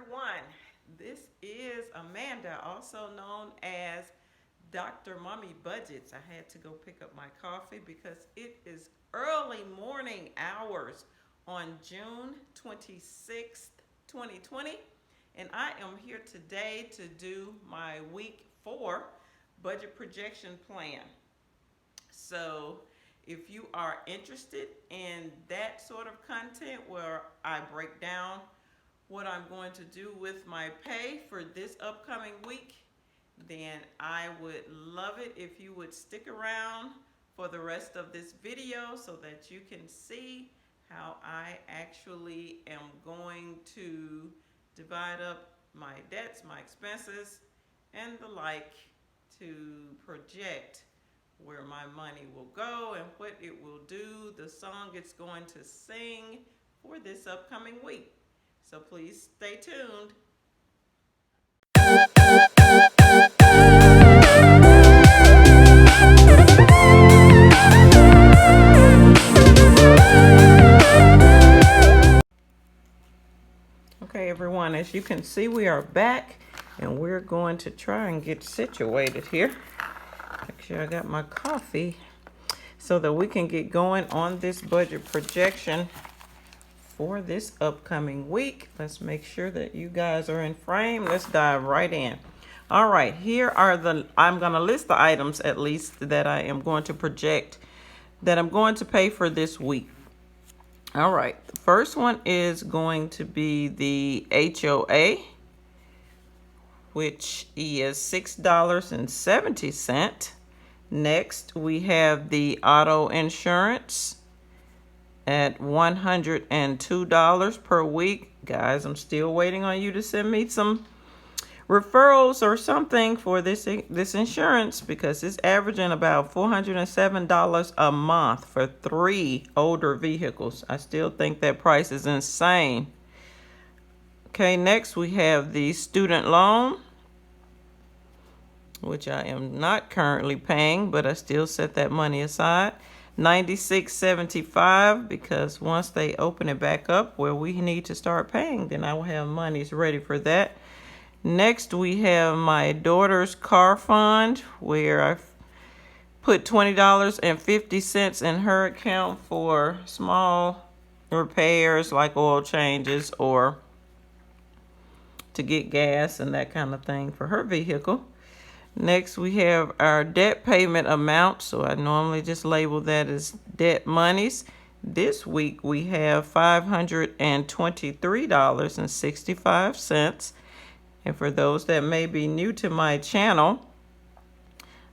everyone. This is Amanda, also known as Dr. Mommy Budgets. I had to go pick up my coffee because it is early morning hours on June 26th, 2020. And I am here today to do my week 4 budget projection plan. So, if you are interested in that sort of content where I break down what I'm going to do with my pay for this upcoming week, then I would love it if you would stick around for the rest of this video so that you can see how I actually am going to divide up my debts, my expenses, and the like to project where my money will go and what it will do, the song it's going to sing for this upcoming week. So please stay tuned. Okay, everyone, as you can see, we are back and we're going to try and get situated here. Make sure I got my coffee so that we can get going on this budget projection for this upcoming week. Let's make sure that you guys are in frame. Let's dive right in. All right, here are I'm going to list the items at least that I am going to project that I'm going to pay for this week. All right, the first one is going to be the HOA, which is $6.70. Next, we have the auto insurance at $102 per week. Guys, I'm still waiting on you to send me some referrals or something for this insurance because it's averaging about $407 a month for 3 older vehicles. I still think that price is insane. Okay, next we have the student loan, which I am not currently paying, but I still set that money aside. $96.75 because once they open it back up where we need to start paying, then I will have monies ready for that. Next, we have my daughter's car fund where I've put $20.50 in her account for small repairs like oil changes or to get gas and that kind of thing for her vehicle. Next, we have our debt payment amount. So I normally just label that as debt monies. This week, we have $523.65. And for those that may be new to my channel,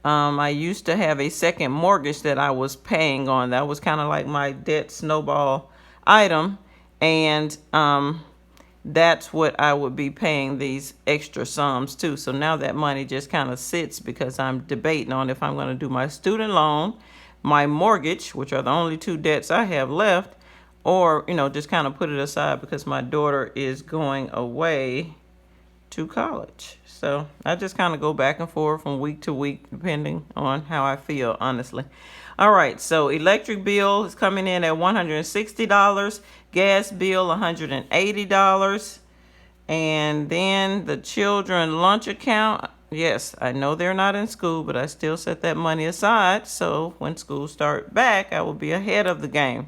I used to have a second mortgage that I was paying on. That was kind of like my debt snowball item. And that's what I would be paying these extra sums to. So now that money just kind of sits because I'm debating on if I'm going to do my student loan, my mortgage, which are the only 2 debts I have left, or, just kind of put it aside because my daughter is going away to college. So I just kind of go back and forth from week to week, depending on how I feel, honestly. All right, so electric bill is coming in at $160, gas bill $180, and then the children lunch account. Yes, I know they're not in school, but I still set that money aside, so when school starts back, I will be ahead of the game.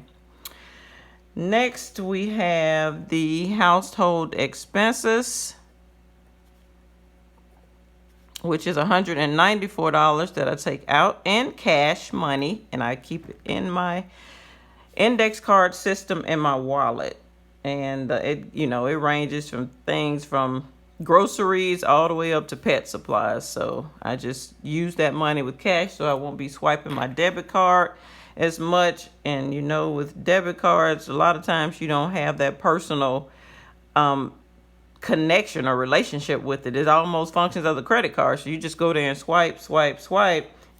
Next, we have the household expenses, which is $194 that I take out in cash money, and I keep it in my index card system in my wallet. And it ranges from things from groceries all the way up to pet supplies. So I just use that money with cash so I won't be swiping my debit card as much. And with debit cards, a lot of times you don't have that personal connection or relationship with it. It almost functions as a credit card. So you just go there and swipe,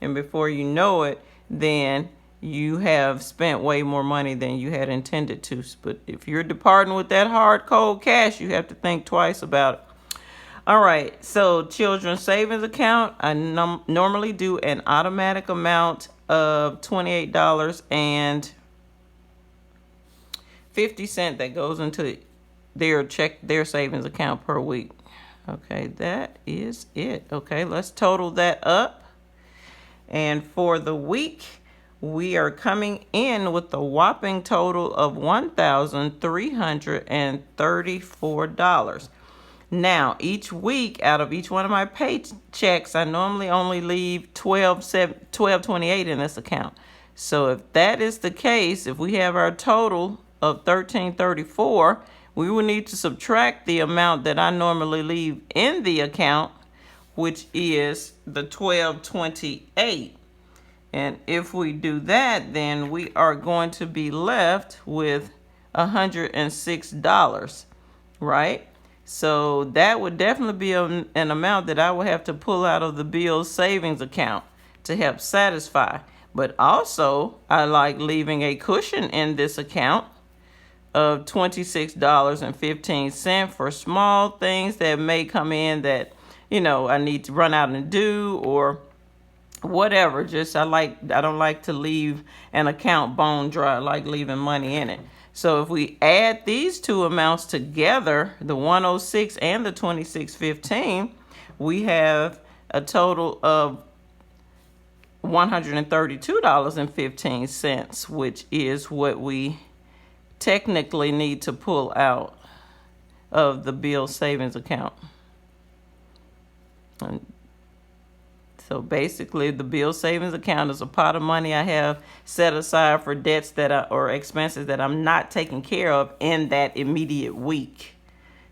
and before you know it, then you have spent way more money than you had intended to. But if you're departing with that hard, cold cash, you have to think twice about it. All right, so children's savings account, I normally do an automatic amount of $28.50 that goes into their savings account per week. Okay, that is it. Okay, let's total that up. And for the week, we are coming in with a whopping total of $1,334. Now, each week, out of each one of my paychecks, I normally only leave $12.28 in this account. So if that is the case, if we have our total of $1,334, we will need to subtract the amount that I normally leave in the account, which is the $12.28. And if we do that, then we are going to be left with $106, right? So that would definitely be an amount that I would have to pull out of the Bill's savings account to help satisfy. But also, I like leaving a cushion in this account of $26.15 for small things that may come in that, I need to run out and do, or whatever. Just I don't like to leave an account bone dry. I like leaving money in it. So if we add these two amounts together, the 106 and the 2615, we have a total of $132.15, which is what we technically need to pull out of the Bill savings account. And so basically, the Bill savings account is a pot of money I have set aside for debts or expenses that I'm not taking care of in that immediate week.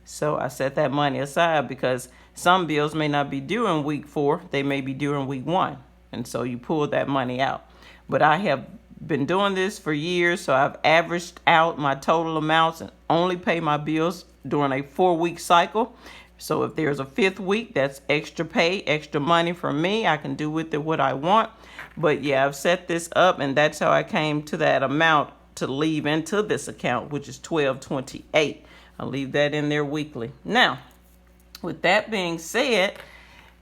So I set that money aside because some bills may not be due in week 4. They may be due in week 1. And so you pull that money out. But I have been doing this for years, so I've averaged out my total amounts and only pay my bills during a 4-week cycle. So if there's a 5th week, that's extra pay, extra money for me. I can do with it what I want. But yeah, I've set this up, and that's how I came to that amount to leave into this account, which is $12.28. I'll leave that in there weekly. Now, with that being said,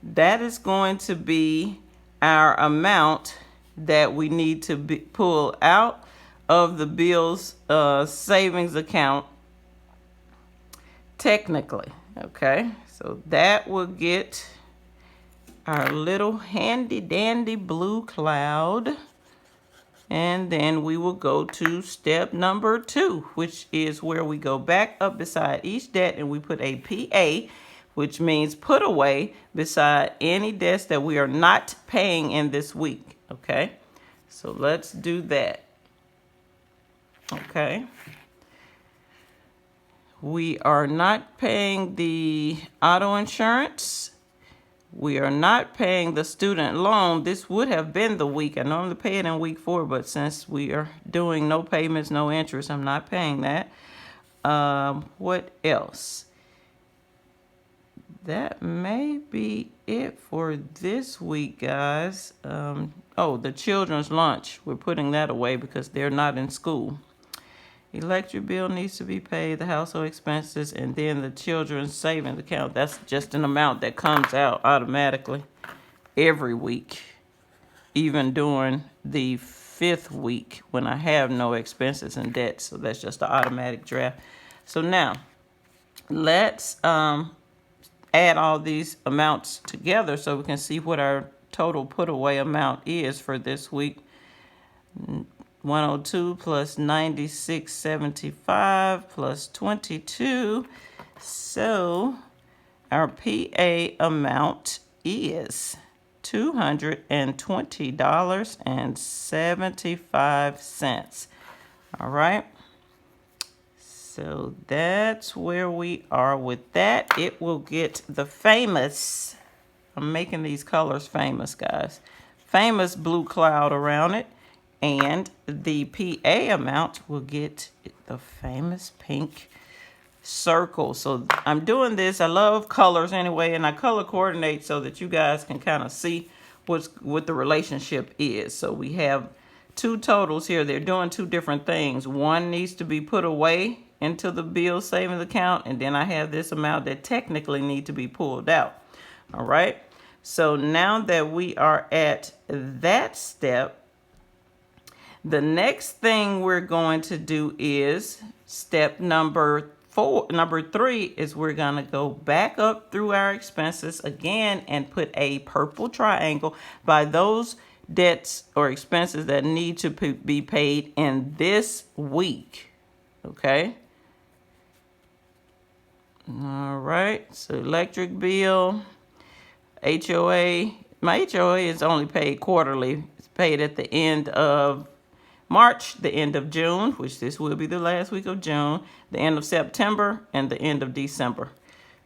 that is going to be our amount that we need to pull out of the Bill's savings account technically. Okay, so that will get our little handy dandy blue cloud. And then we will go to step number 2, which is where we go back up beside each debt and we put a PA, which means put away beside any debts that we are not paying in this week. Okay, so let's do that. Okay. We are not paying the auto insurance. We are not paying the student loan. This would have been the week. I normally pay it in week 4, but since we are doing no payments, no interest, I'm not paying that. What else? That may be it for this week, guys. The children's lunch. We're putting that away because they're not in school. Electric bill needs to be paid, the household expenses, and then the children's savings account. That's just an amount that comes out automatically every week, even during the 5th week when I have no expenses and debts. So that's just an automatic draft. So now, let's add all these amounts together so we can see what our total put away amount is for this week. 102 plus 96.75 plus 22. So our PA amount is $220.75. All right. So that's where we are with that. It will get the famous, I'm making these colors famous, guys, famous blue cloud around it. And the PA amount will get the famous pink circle. So I'm doing this. I love colors anyway, and I color coordinate so that you guys can kind of see what the relationship is. So we have 2 totals here. They're doing 2 different things. One needs to be put away into the bill savings account, and then I have this amount that technically need to be pulled out. All right. So now that we are at that step, the next thing we're going to do is step number number 3 is we're gonna go back up through our expenses again and put a purple triangle by those debts or expenses that need to be paid in this week. Okay. All right. So electric bill, HOA. My HOA is only paid quarterly. It's paid at the end of March, the end of June, which this will be the last week of June, the end of September, and the end of December.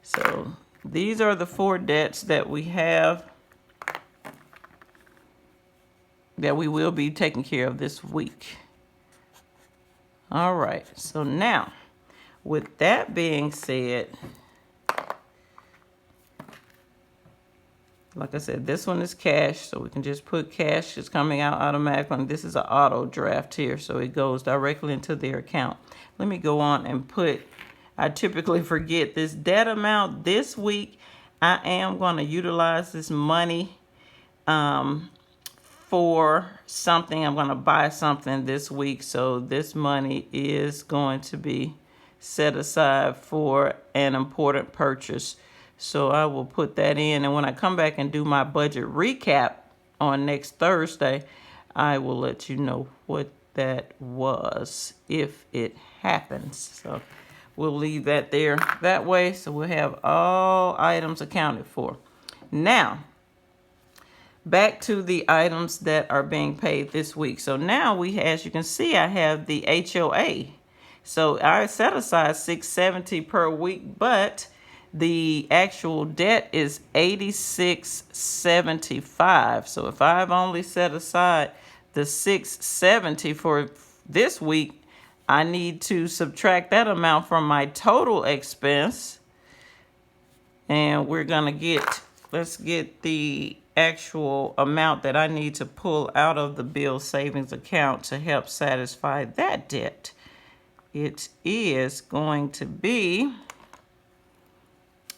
So these are the 4 debts that we have that we will be taking care of this week. All right, so now, with that being said, like I said, this one is cash, so we can just put cash is coming out automatically. And this is an auto draft here, so it goes directly into their account. Let me go on and put, I typically forget this debt amount this week. I am going to utilize this money for something. I'm going to buy something this week, so this money is going to be set aside for an important purchase. So I will put that in, and when I come back and do my budget recap on next Thursday, I will let you know what that was, if it happens. So we'll leave that there that way, so we'll have all items accounted for. Now, back to the items that are being paid this week. So now as you can see, I have the HOA. So I set aside $670 per week, but the actual debt is $86.75. So if I've only set aside the $670 for this week, I need to subtract that amount from my total expense. And we're gonna let's get the actual amount that I need to pull out of the bill savings account to help satisfy that debt. It is going to be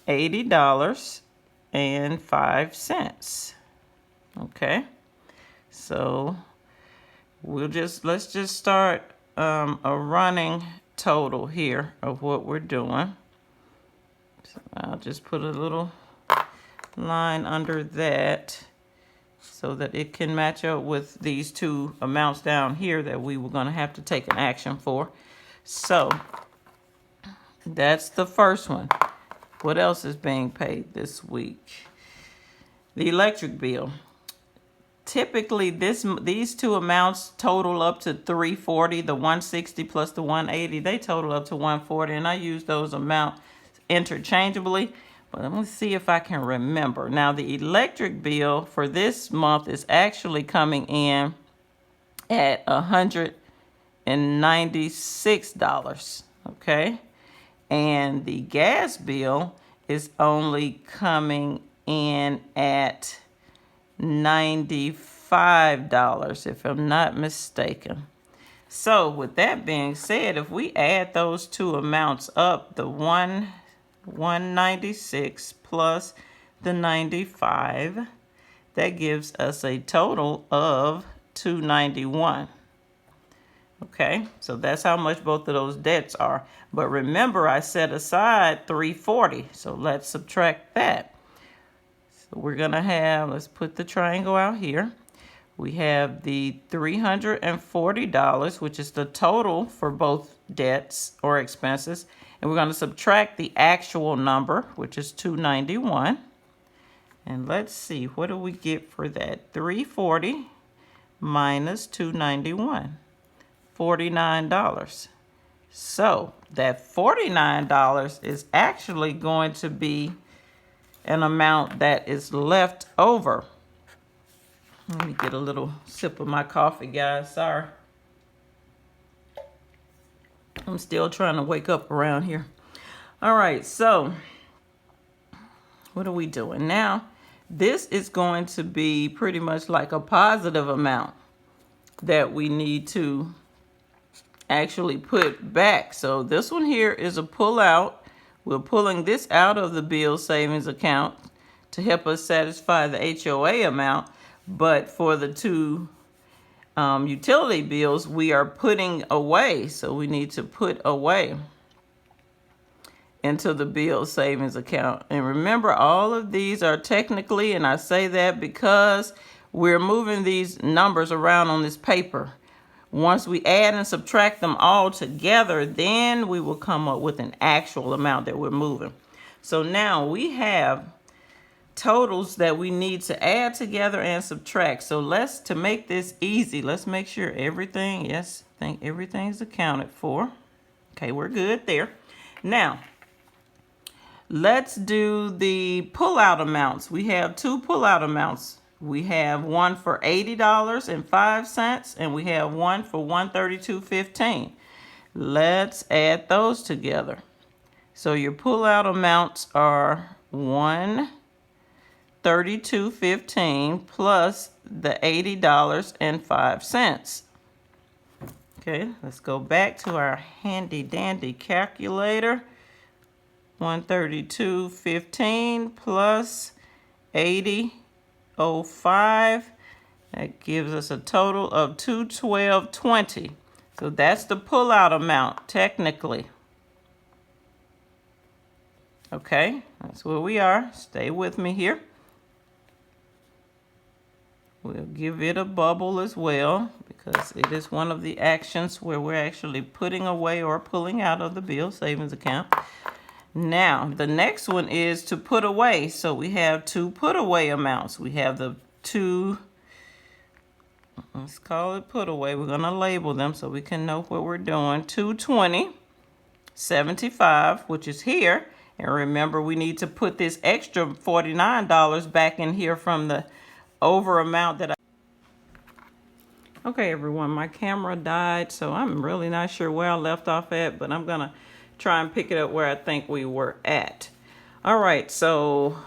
$80.05. Okay, so let's just start a running total here of what we're doing. So I'll just put a little line under that so that it can match up with these 2 amounts down here that we were going to have to take an action for. So that's the first one. What else is being paid this week? The electric bill. Typically, these 2 amounts total up to $340. The $160 plus the $180, they total up to $140, and I use those amounts interchangeably. But let me see if I can remember. Now, the electric bill for this month is actually coming in at $196. Okay. And the gas bill is only coming in at $95, if I'm not mistaken. So with that being said, if we add those 2 amounts up, the 196 plus the 95, that gives us a total of $291. Okay, so that's how much both of those debts are. But remember, I set aside $340, so let's subtract that. So we're gonna have, let's put the triangle out here. We have the $340, which is the total for both debts or expenses. And we're gonna subtract the actual number, which is $291. And let's see, what do we get for that? $340 minus $291. $49. So that $49 is actually going to be an amount that is left over. Let me get a little sip of my coffee, guys. Sorry. I'm still trying to wake up around here. All right, so what are we doing now? This is going to be pretty much like a positive amount that we need to actually put back. So this one here is a pull out. We're pulling this out of the bill savings account to help us satisfy the HOA amount. But for the 2 utility bills, we are putting away. So we need to put away into the bill savings account. And remember, all of these are technically, and I say that because we're moving these numbers around on this paper. Once we add and subtract them all together, then we will come up with an actual amount that we're moving. So now we have totals that we need to add together and subtract. So to make this easy, let's make sure everything, yes, I think everything's accounted for. Okay, we're good there. Now, let's do the pullout amounts. We have two pullout amounts. We have one for $80.05 and we have one for $132.15. Let's add those together. So your pullout amounts are $132.15 plus the $80.05. Okay, let's go back to our handy dandy calculator. 132.15 plus 80.05. That gives us a total of 212.20. So that's the pullout amount technically. Okay, that's where we are. Stay with me here. We'll give it a bubble as well because it is one of the actions where we're actually putting away or pulling out of the bill savings account. Now, the next one is to put away. So we have two put away amounts. We have the two, let's call it put away. We're going to label them so we can know what we're doing. $220.75, which is here. And remember, we need to put this extra $49 back in here from the over amount that Okay, everyone, my camera died, so I'm really not sure where I left off at, but I'm going to try and pick it up where I think we were at. All right, so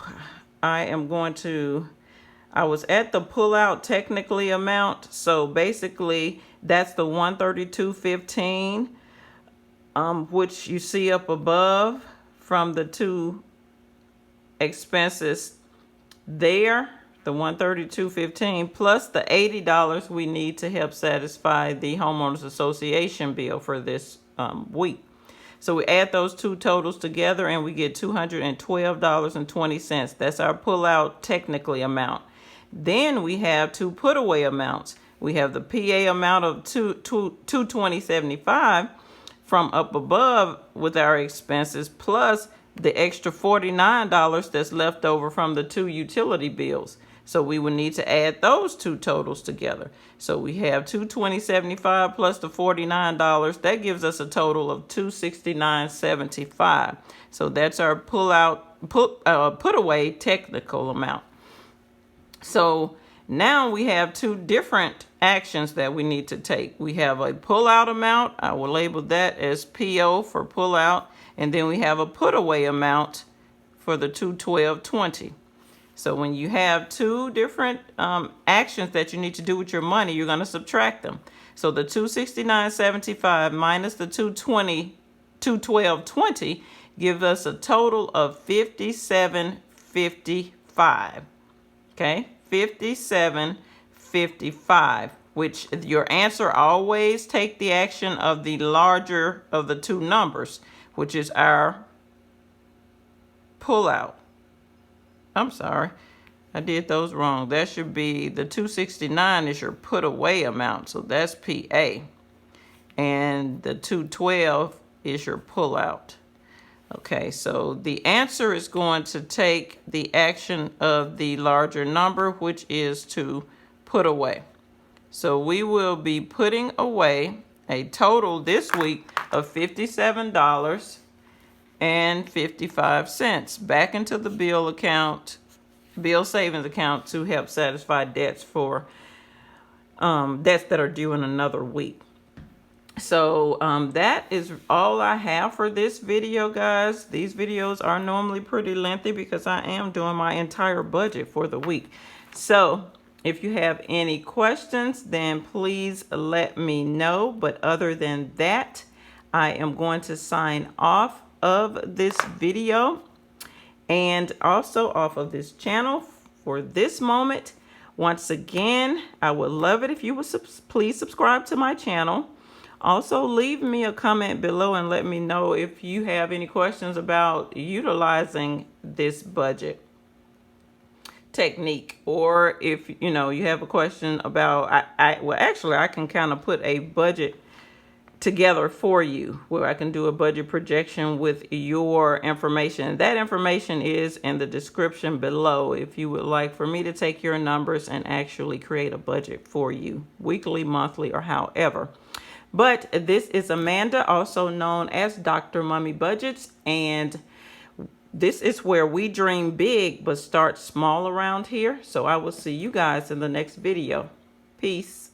I was at the pullout technically amount. So basically, that's the $132.15, which you see up above from the two expenses there, the $132.15 plus the $80 we need to help satisfy the homeowners association bill for this week. So we add those two totals together and we get $212.20. That's our pullout technically amount. Then we have two put away amounts. We have the PA amount of $220.75 from up above with our expenses plus the extra $49 that's left over from the two utility bills. So we would need to add those two totals together. So we have $220.75 plus the $49. That gives us a total of $269.75. So that's our put away technical amount. So now we have two different actions that we need to take. We have a pullout amount. I will label that as PO for pullout. And then we have a put away amount for the $212.20. So when you have two different actions that you need to do with your money, you're going to subtract them. So the $269.75 minus the $212.20 gives us a total of $57.55. Okay, $57.55, which your answer always take the action of the larger of the two numbers, which is our pullout. I'm sorry, I did those wrong. That should be the $269 is your put away amount. So that's PA. And the $212 is your pullout. Okay, so the answer is going to take the action of the larger number, which is to put away. So we will be putting away a total this week of $57.55 back into the bill savings account to help satisfy debts for debts that are due in another week. So that is all I have for this video, guys. These videos are normally pretty lengthy because I am doing my entire budget for the week. So if you have any questions, then please let me know. But other than that, I am going to sign off of this video and also off of this channel for this moment. Once again, I would love it if you would please subscribe to my channel. Also, leave me a comment below and let me know if you have any questions about utilizing this budget technique, or if you have a question about well, actually I can kind of put a budget together for you where I can do a budget projection with your information. That information is in the description below if you would like for me to take your numbers and actually create a budget for you, weekly, monthly, or however. But this is Amanda, also known as Dr. Mummy Budgets, and this is where we dream big but start small around here. So I will see you guys in the next video. Peace.